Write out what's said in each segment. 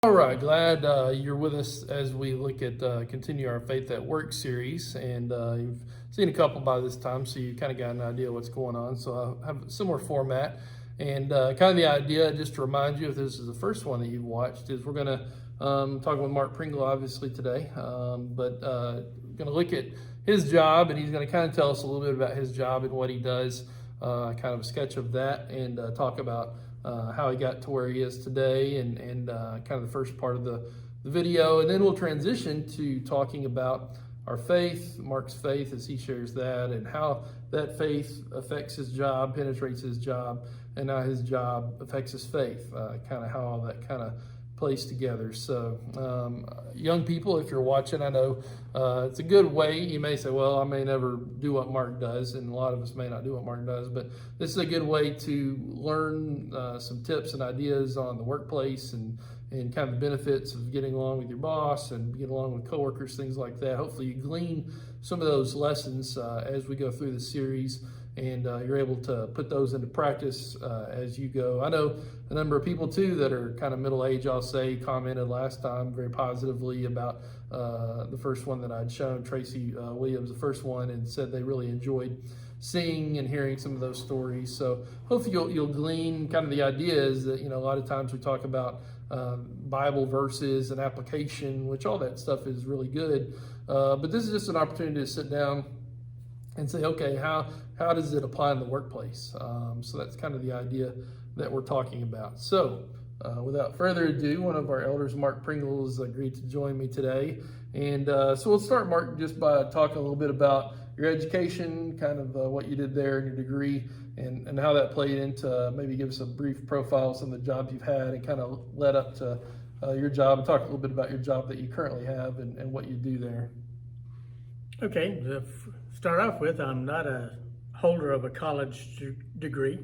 All right, glad you're with us as we look at continue our Faith at Work series, and you've seen a couple by this time, so you kind of got an idea of what's going on. So I have a similar format, and kind of the idea, just to remind you, if this is the first one that you've watched, is we're going to talk with Mark Pringle, obviously today, but going to look at his job, and he's going to kind of tell us a little bit about his job and what he does, kind of a sketch of that, and talk about how he got to where he is today, and kind of the first part of the video. And then we'll transition to talking about our faith, Mark's faith as he shares that, and how that faith affects his job, penetrates his job, and how his job affects his faith, kind of how all that kind of plays together. So young people, if you're watching, I know it's a good way. You may say, well, I may never do what Mark does, and a lot of us may not do what Mark does, but this is a good way to learn some tips and ideas on the workplace, and kind of the benefits of getting along with your boss and getting along with coworkers, things like that. Hopefully you glean some of those lessons as we go through the series, and you're able to put those into practice as you go. I know a number of people too that are kind of middle age, I'll say, commented last time very positively about the first one that I'd shown, Tracy Williams, the first one, and said they really enjoyed seeing and hearing some of those stories. So hopefully you'll glean kind of the ideas that, a lot of times we talk about Bible verses and application, which all that stuff is really good. But this is just an opportunity to sit down and say, okay, how does it apply in the workplace? So that's kind of the idea that we're talking about. So without further ado, one of our elders, Mark Pringle, has agreed to join me today. And so we'll start, Mark, just by talking a little bit about your education, kind of what you did there and your degree, and how that played into, maybe give us a brief profile of some of the jobs you've had and kind of led up to your job, and talk a little bit about your job that you currently have and what you do there. Okay, to start off with, I'm not a holder of a college degree.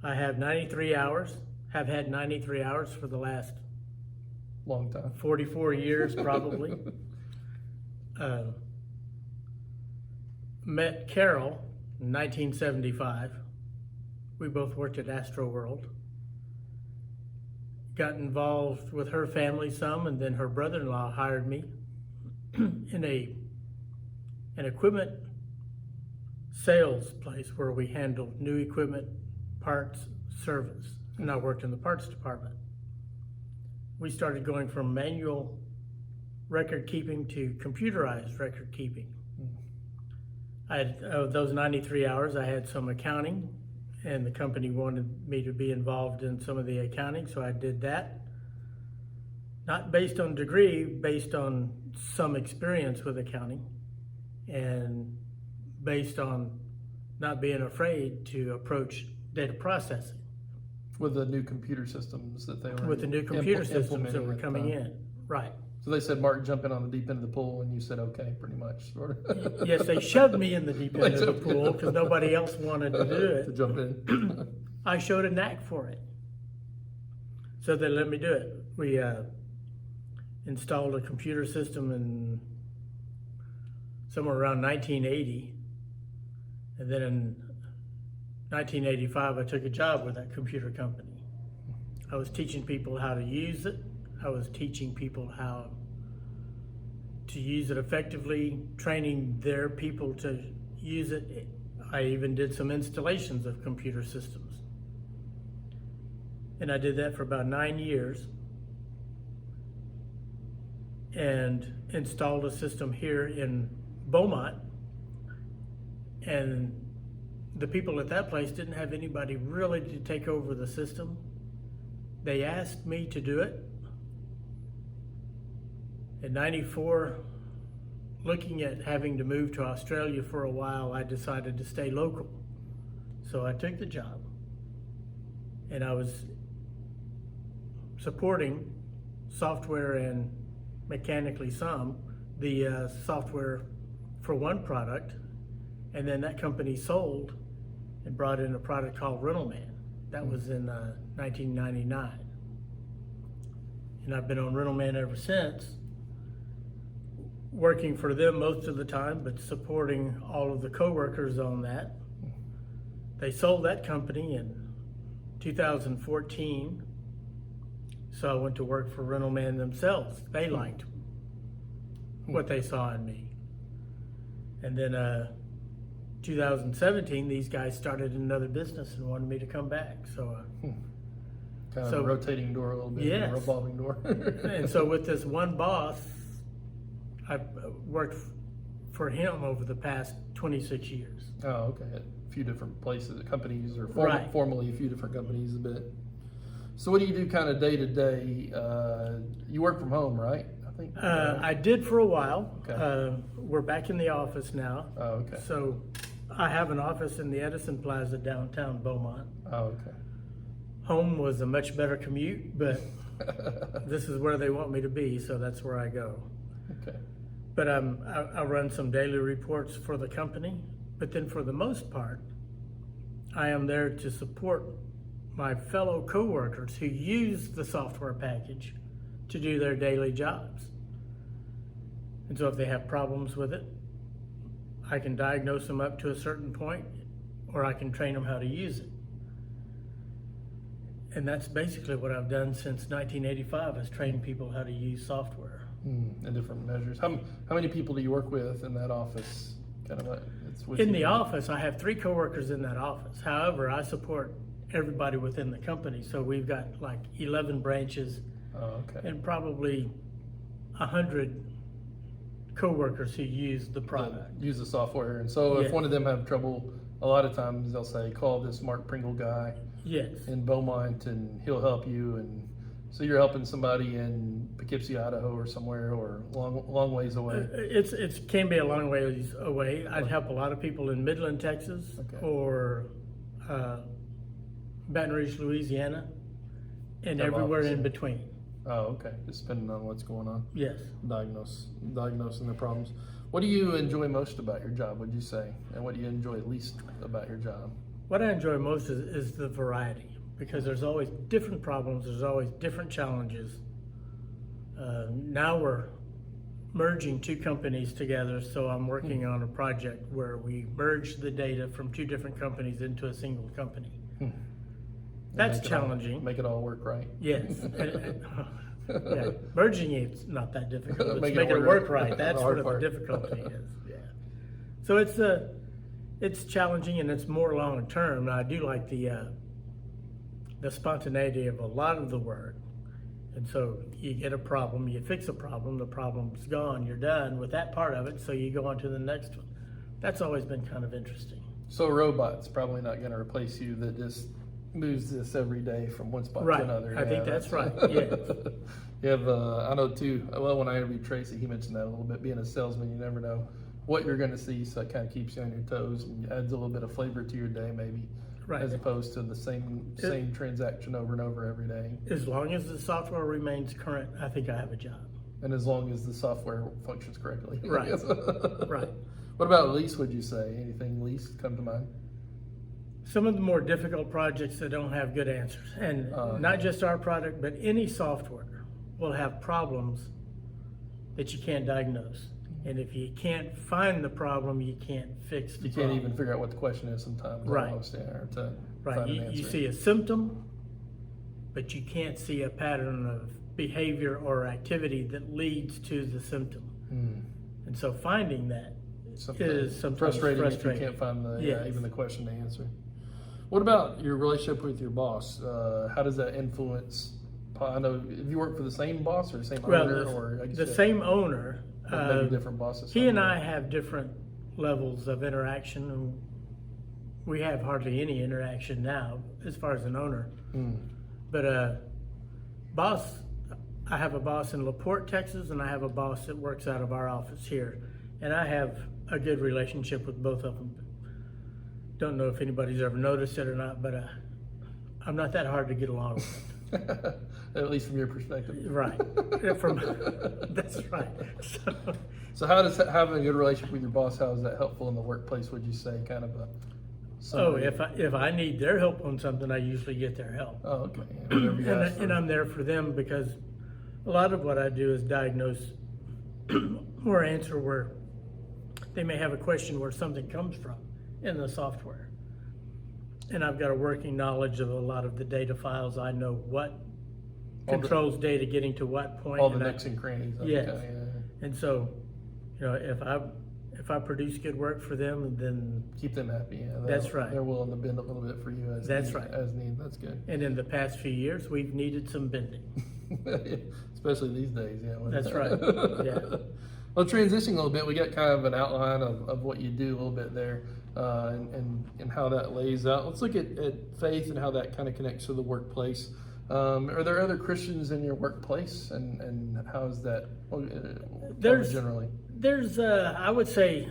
I have 93 hours, have had 93 hours for the last long time, 44 years probably. Met Carol in 1975. We both worked at Astro World. Got involved with her family some, and then her brother-in-law hired me in an equipment sales place where we handled new equipment, parts, service, and I worked in the parts department. We started going from manual record keeping to computerized record keeping. Of those 93 hours, I had some accounting, and the company wanted me to be involved in some of the accounting, so I did that. Not based on degree, based on some experience with accounting, and based on not being afraid to approach data processing. With the new computer systems that they were With the new computer systems that were coming in, right. So they said, Mark, jump in on the deep end of the pool, and you said, okay, pretty much, sort of. Yes, they shoved me in the deep end of the pool because nobody else wanted to do it. To jump in. I showed a knack for it, so they let me do it. We installed a computer system in somewhere around 1980, and then in 1985 I took a job with that computer company. I was teaching people how to use it. I was teaching people how to use it effectively, training their people to use it. I even did some installations of computer systems. And I did that for about 9 years, and installed a system here in Beaumont. And the people at that place didn't have anybody really to take over the system. They asked me to do it. In 94, looking at having to move to Australia for a while, I decided to stay local. So I took the job, and I was supporting software and mechanically the software for one product, and then that company sold and brought in a product called Rental Man. That was in 1999. And I've been on Rental Man ever since, working for them most of the time, but supporting all of the coworkers on that. They sold that company in 2014, So I went to work for Rental Man themselves. They liked what they saw in me. And then 2017, these guys started another business and wanted me to come back. So kind of a rotating door a little bit, yes. a revolving door. And so with this one boss, I've worked for him over the past 26 years. Oh, okay. At a few different places, companies, or Right. formally a few different companies a bit. So what do you do kind of day to day? You work from home, right? I think. I did for a while. Okay. We're back in the office now. Oh, okay. So I have an office in the Edison Plaza downtown Beaumont. Oh, okay. Home was a much better commute, but this is where they want me to be, so that's where I go. Okay. But I run some daily reports for the company, but then for the most part, I am there to support my fellow coworkers who use the software package to do their daily jobs. And so if they have problems with it, I can diagnose them up to a certain point, or I can train them how to use it. And that's basically what I've done since 1985, is train people how to use software. And different measures. How many people do you work with in that office? Kind of In the office, I have 3 coworkers in that office. However, I support everybody within the company. So we've got like 11 branches and probably 100 coworkers who use the product. Use the software. And so if one of them have trouble, a lot of times they'll say, call this Mark Pringle guy in Beaumont and he'll help you. And so you're helping somebody in Poughkeepsie, Idaho or somewhere, or long ways away? It can be a long ways away. I'd help a lot of people in Midland, Texas, or Baton Rouge, Louisiana, and everywhere in between. Oh, okay. Just depending on what's going on. Yes. Diagnosing the problems. What do you enjoy most about your job, would you say? And what do you enjoy least about your job? What I enjoy most is the variety, because there's always different problems, there's always different challenges. Now we're merging 2 companies together, so I'm working on a project where we merge the data from 2 different companies into a single company. That's challenging. Make it all work right. Yes. Yeah. Merging it's not that difficult. It's making it work right. That's where the difficulty is. Yeah. So it's challenging, and it's more long term. I do like the spontaneity of a lot of the work. And so you get a problem, you fix a problem, the problem's gone, you're done with that part of it, so you go on to the next one. That's always been kind of interesting. So a robot's probably not going to replace you that just moves this every day from one spot to another. I think that's right. Yes. You have, I know too, well, when I interviewed Tracy, he mentioned that a little bit. Being a salesman, you never know what you're going to see, so it kind of keeps you on your toes and adds a little bit of flavor to your day, maybe, as opposed to the same transaction over and over every day. As long as the software remains current, I think I have a job. And as long as the software functions correctly. Right. Right. What about lease, would you say? Anything lease come to mind? Some of the more difficult projects that don't have good answers, and not just our product, but any software will have problems that you can't diagnose. And if you can't find the problem, you can't fix the problem. You can't even figure out what the question is sometimes. Right. Almost, to right. Find an answer. You see a symptom, but you can't see a pattern of behavior or activity that leads to the symptom. And so finding that is sometimes frustrating if you can't find even the question to answer. What about your relationship with your boss? How does that influence? I know, if you work for the same boss or the same owner, or I guess the same owner. Maybe different bosses. He and I have different levels of interaction, and we have hardly any interaction now as far as an owner. But boss, I have a boss in LaPorte, Texas, and I have a boss that works out of our office here, and I have a good relationship with both of them. Don't know if anybody's ever noticed it or not, but I'm not that hard to get along with. At least from your perspective. Right. That's right. So how does having a good relationship with your boss, how is that helpful in the workplace, would you say? Kind of a summary? If I need their help on something, I usually get their help. Oh, okay. And I'm there for them, because a lot of what I do is diagnose or answer where they may have a question where something comes from in the software. And I've got a working knowledge of a lot of the data files. I know what controls data getting to what point. All the and nooks and crannies. Yes. Okay, And so, if I produce good work for them, then keep them happy. Yeah, that's right. They're willing to bend a little bit for you as That's need, right. as need. That's good. and in the past few years, we've needed some bending. Especially these days. Yeah. That's right. Yeah. Well, transitioning a little bit, we got kind of an outline of what you do a little bit there, and how that lays out. Let's look at faith and how that kind of connects to the workplace. Are there other Christians in your workplace, and how is that generally? There's, I would say,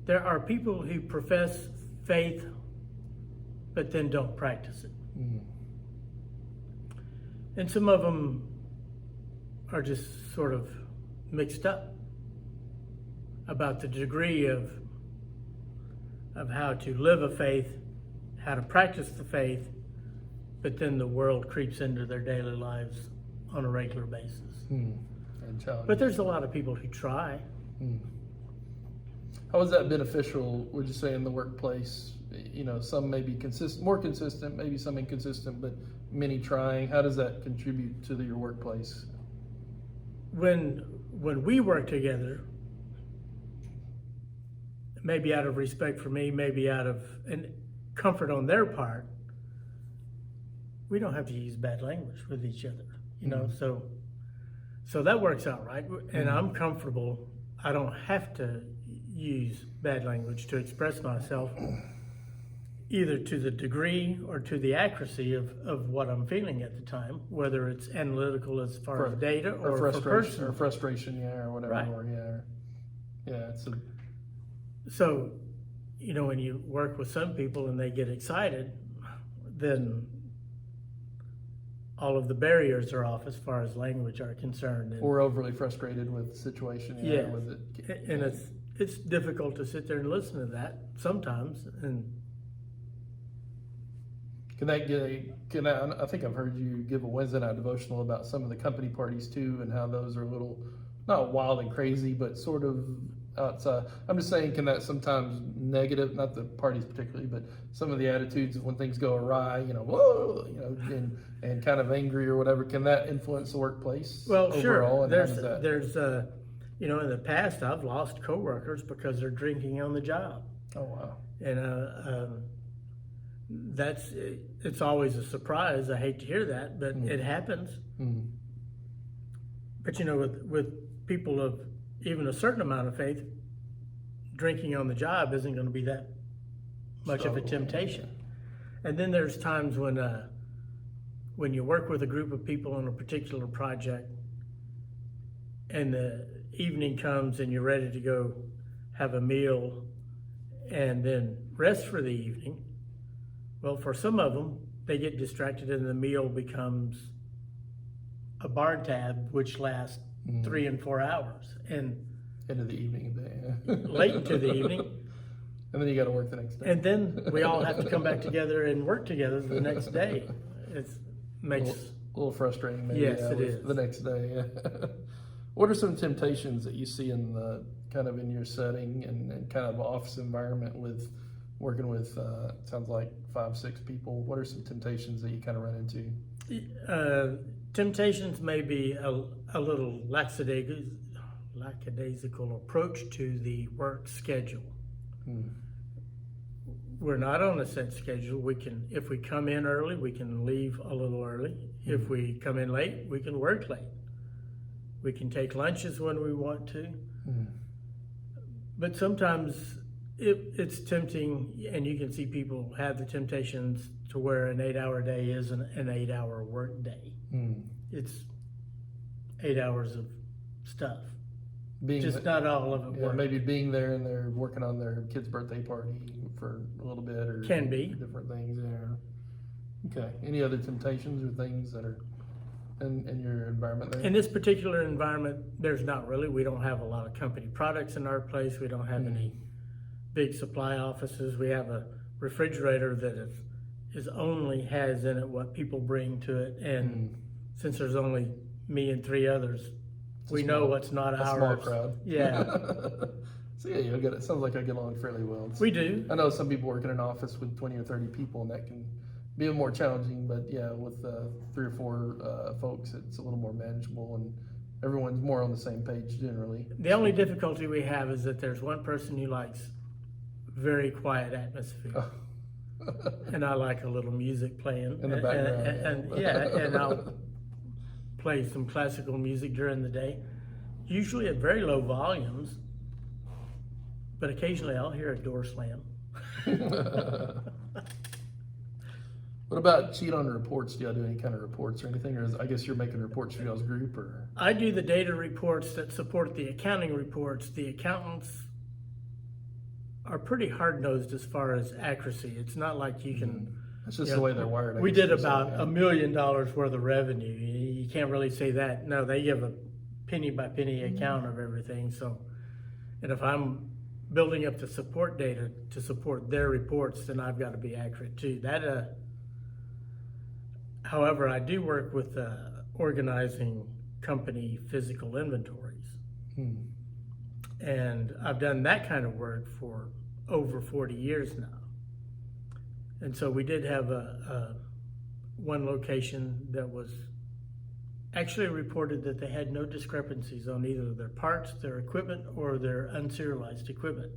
there are people who profess faith, but then don't practice it. Mm. And some of them are just sort of mixed up about the degree of how to live a faith, how to practice the faith, but then the world creeps into their daily lives on a regular basis. Mm. And challenge. But there's a lot of people who try. Mm. How is that beneficial, would you say, in the workplace? Some may be more consistent, maybe some inconsistent, but many trying. How does that contribute to your workplace? When we work together, maybe out of respect for me, maybe out of comfort on their part, we don't have to use bad language with each other, so that works out, right? And I'm comfortable. I don't have to use bad language to express myself, either to the degree or to the accuracy of what I'm feeling at the time, whether it's analytical as far as data or frustration, or or whatever. Right. Or it's So, when you work with some people and they get excited, then all of the barriers are off as far as language are concerned. Or overly frustrated with the situation. Yeah. With it. And it's difficult to sit there and listen to that sometimes. And I think I've heard you give a Wednesday night devotional about some of the company parties too, and how those are a little, not wild and crazy, but sort of outside. I'm just saying, can that sometimes negative, not the parties particularly, but some of the attitudes of when things go awry, whoa, and kind of angry or whatever, can that influence the workplace? Well, overall? sure. And There's in the past, I've lost coworkers because they're drinking on the job. Oh, wow. And it's always a surprise. I hate to hear that, but it happens. Mm. But with people of even a certain amount of faith, drinking on the job isn't going to be that much of a temptation. And then there's times when you work with a group of people on a particular project, and the evening comes and you're ready to go have a meal and then rest for the evening. Well, for some of them, they get distracted and the meal becomes a bar tab, which lasts 3 and 4 hours. And into the evening late into the evening. And then you got to work the next day. And then we all have to come back together and work together the next day. It makes a little frustrating, maybe. Yes, it is. The next day. Yeah. What are some temptations that you see in the kind of in your setting and kind of office environment with working with sounds like 5-6 people? What are some temptations that you kind of run into? Temptations may be a little lackadaisical approach to the work schedule. We're not on a set schedule. If we come in early, we can leave a little early. If we come in late, we can work late. We can take lunches when we want to. But sometimes it's tempting, and you can see people have the temptations to where an 8-hour day is an 8-hour work day. It's 8 hours of stuff. Just not all of it work. Maybe being there and they're working on their kid's birthday party for a little bit, or can be different things there. Okay. Any other temptations or things that are in your environment there? In this particular environment, there's not really. We don't have a lot of company products in our place. We don't have any big supply offices. We have a refrigerator that only has in it what people bring to it, and since there's only me and 3 others, we know what's not ours. Small crowd. Yeah. So yeah, you'll get it. Sounds like I get along fairly well. We do. I know some people work in an office with 20 or 30 people, and that can being more challenging, but yeah, with 3 or 4 folks, it's a little more manageable, and everyone's more on the same page generally. The only difficulty we have is that there's one person who likes very quiet atmosphere. And I like a little music playing In the background. and I'll play some classical music during the day, usually at very low volumes, but occasionally I'll hear a door slam. What about cheat on reports? Do y'all do any kind of reports or anything? Or I guess you're making reports for y'all's group, or? I do the data reports that support the accounting reports. The accountants are pretty hard-nosed as far as accuracy. It's not like you can... That's just the way they're wired. We did about $1 million worth of revenue. You can't really say that. No, they give a penny-by-penny account of everything. So, and if I'm building up the support data to support their reports, then I've got to be accurate too. However, I do work with organizing company physical inventories. And I've done that kind of work for over 40 years now. And so we did have one location that was actually reported that they had no discrepancies on either their parts, their equipment, or their unserialized equipment.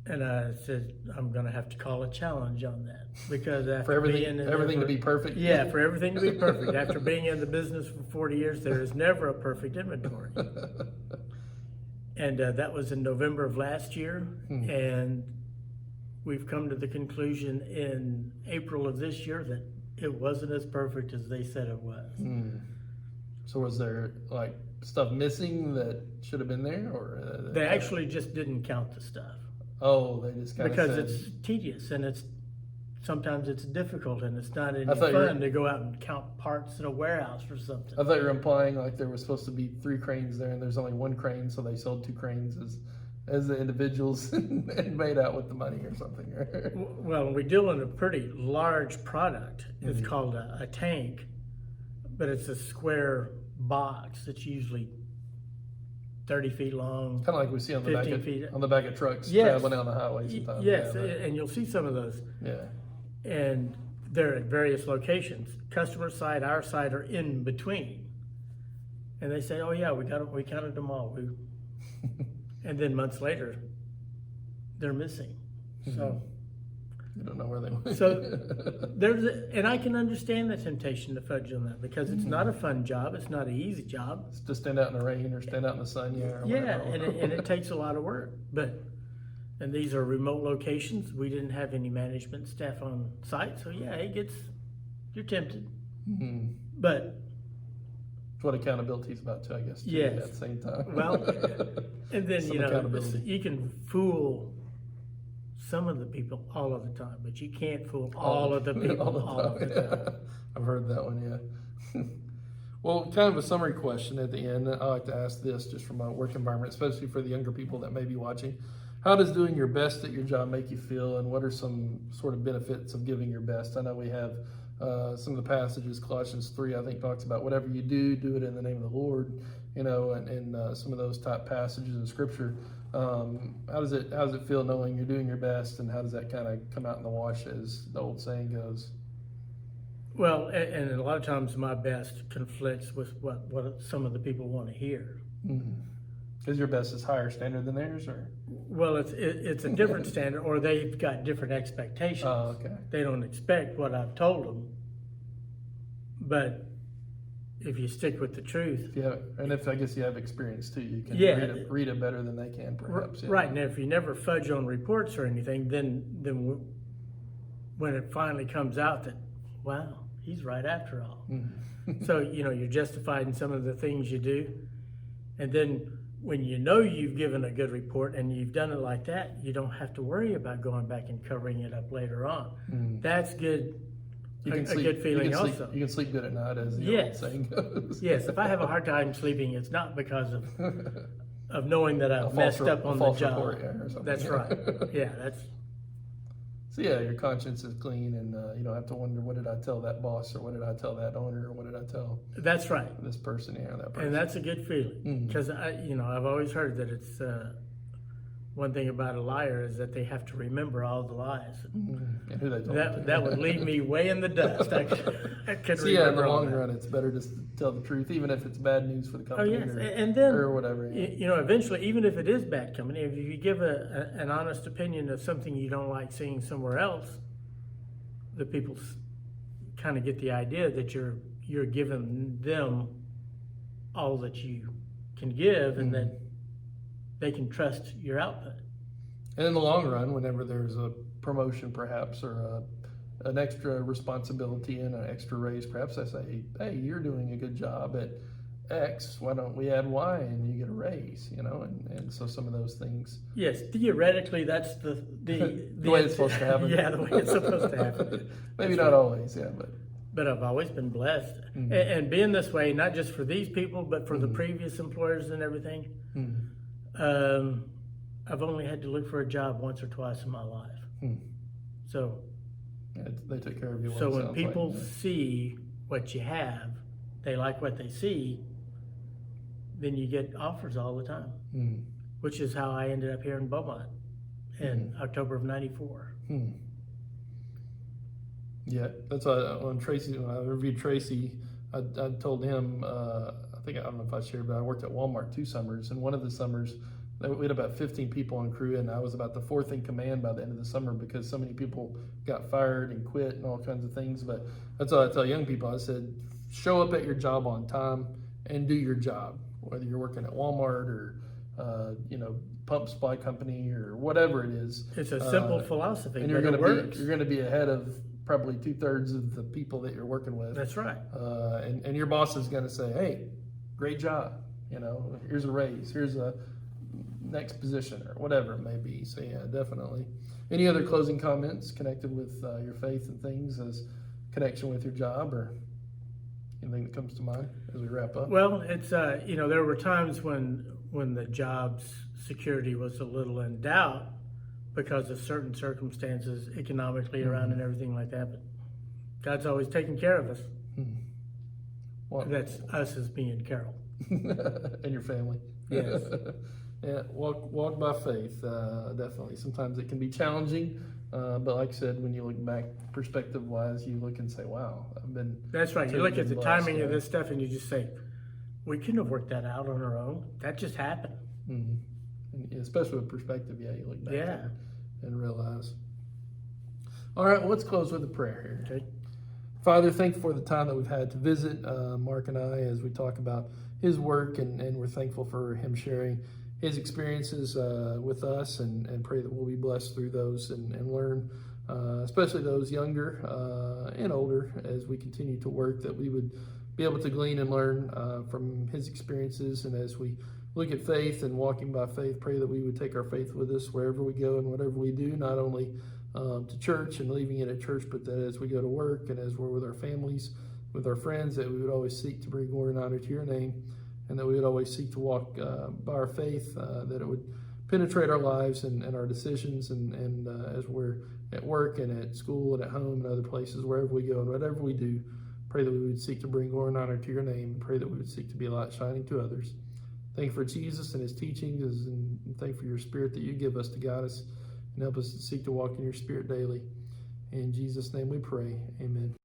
And I said, I'm going to have to call a challenge on that, because after for everything to be perfect. Yeah, for everything to be perfect. After being in the business for 40 years, there is never a perfect inventory. And that was in November of last year, and we've come to the conclusion in April of this year that it wasn't as perfect as they said it was. So was there like stuff missing that should have been there, or they actually just didn't count the stuff? Oh, they just kind of because it's tedious, and sometimes it's difficult, and it's not any thought fun to go out and count parts in a warehouse or something. I thought you were implying like there was supposed to be 3 cranes there, and there's only 1 crane, so they sold 2 cranes as the individuals and made out with the money or something. Well, we deal in a pretty large product. It's called a tank, but it's a square box that's usually 30 feet long. Kind of like we see on the back of trucks traveling down the highway sometimes. Yes, and you'll see some of those. Yeah. And they're at various locations. Customer side, our side are in between. And they say, oh yeah, we counted them all. And then months later, they're missing. So you don't know where they went. So and I can understand the temptation to fudge on that, because it's not a fun job. It's not an easy job. It's to stand out in the rain or stand out in the sun, and it takes a lot of work. And these are remote locations. We didn't have any management staff on site, so you're tempted. But it's what accountability is about too, I guess. Yes. At the same time. Well, and then you can fool some of the people all of the time, but you can't fool all of the people all of the time. I've heard that one, yeah. Well, kind of a summary question at the end. I like to ask this just from my work environment, especially for the younger people that may be watching. How does doing your best at your job make you feel, and what are some sort of benefits of giving your best? I know we have some of the passages, Colossians 3, I think, talks about whatever you do, do it in the name of the Lord, and some of those type passages in Scripture. How does it feel knowing you're doing your best, and how does that kind of come out in the wash, as the old saying goes? Well, and a lot of times my best conflicts with what some of the people want to hear. Because your best is higher standard than theirs, or? Well, it's a different standard, or they've got different expectations. Oh, okay. They don't expect what I've told them. But if you stick with the truth, I guess you have experience too. You can read it better than they can, perhaps. Yeah. Right. And if you never fudge on reports or anything, then when it finally comes out that, wow, he's right after all. So you're justified in some of the things you do, and then when you've given a good report and you've done it like that, you don't have to worry about going back and covering it up later on. That's good. A good feeling also. You can sleep good at night, as the old saying goes. Yes, if I have a hard time sleeping, it's not because of knowing that I've messed up on the job. Report, or something. That's right. Yeah, that's. So your conscience is clean, and you don't have to wonder, what did I tell that boss, or what did I tell that owner, or what did I tell? That's right. This person, that person. And that's a good feeling, because I've always heard that it's one thing about a liar is that they have to remember all the lies. And who they told That would leave me way in the dust. I could So yeah, in the remember all long that. run, it's better just to tell the truth, even if it's bad news for the company yes. And then, or whatever. Yeah. you know, eventually, even if it is bad company, if you give an honest opinion of something you don't like seeing somewhere else, the people kind of get the idea that you're giving them all that you can give, and that they can trust your output. And in the long run, whenever there's a promotion perhaps, or an extra responsibility and an extra raise, perhaps I say, hey, you're doing a good job at X, why don't we add Y and you get a raise, you know? And so some of those things. Yes, theoretically, that's the way it's supposed to happen. Yeah, the way it's supposed to happen. Maybe not always, yeah, But I've always been blessed. And being this way, not just for these people, but for the previous employers and everything, I've only had to look for a job once or twice in my life. So yeah, they took care of you. So when people see what you have, they like what they see, then you get offers all the time, which is how I ended up here in Beaumont in October of '94. Yeah, that's why when I interviewed Tracy, I told him, I don't know if I shared, but I worked at Walmart 2 summers, and one of the summers we had about 15 people on crew, and I was about the 4th in command by the end of the summer because so many people got fired and quit and all kinds of things. But that's what I tell young people. I said, show up at your job on time and do your job, whether you're working at Walmart or pump supply company or whatever it is. It's a simple philosophy, and you're but you're going to be ahead of probably 2/3 of the people that you're working with. That's right. And your boss is going to say, hey, great job. You know, here's a raise. Here's a next position or whatever it may be. So yeah, definitely. Any other closing comments connected with your faith and things as connection with your job, or anything that comes to mind as we wrap up? Well, it's there were times when the job's security was a little in doubt because of certain circumstances economically around and everything like that. But God's always taken care of us. Well, that's us as being Carol and your family. Yes. Yeah, walk by faith, definitely. Sometimes it can be challenging, but like I said, when you look back perspective-wise, you look and say, wow, I've been... That's right. You look at the blessed, timing of this stuff and you just say, we couldn't have worked that out on our own. That just happened. And especially with perspective, yeah, you look back and realize. All right, well, let's close with a prayer here. Okay. Father, thank you for the time that we've had to visit Mark and I as we talk about his work, and we're thankful for him sharing his experiences with us, and pray that we'll be blessed through those and learn, especially those younger and older, as we continue to work, that we would be able to glean and learn from his experiences. And as we look at faith and walking by faith, pray that we would take our faith with us wherever we go and whatever we do, not only to church and leaving it at church, but that as we go to work and as we're with our families, with our friends, that we would always seek to bring glory and honor to your name, and that we would always seek to walk by our faith, that it would penetrate our lives and our decisions, and as we're at work and at school and at home and other places, wherever we go and whatever we do, pray that we would seek to bring glory and honor to your name, and pray that we would seek to be a light shining to others. Thank you for Jesus and his teachings, and thank you for your spirit that you give us to guide us and help us to seek to walk in your spirit daily. In Jesus' name we pray, amen.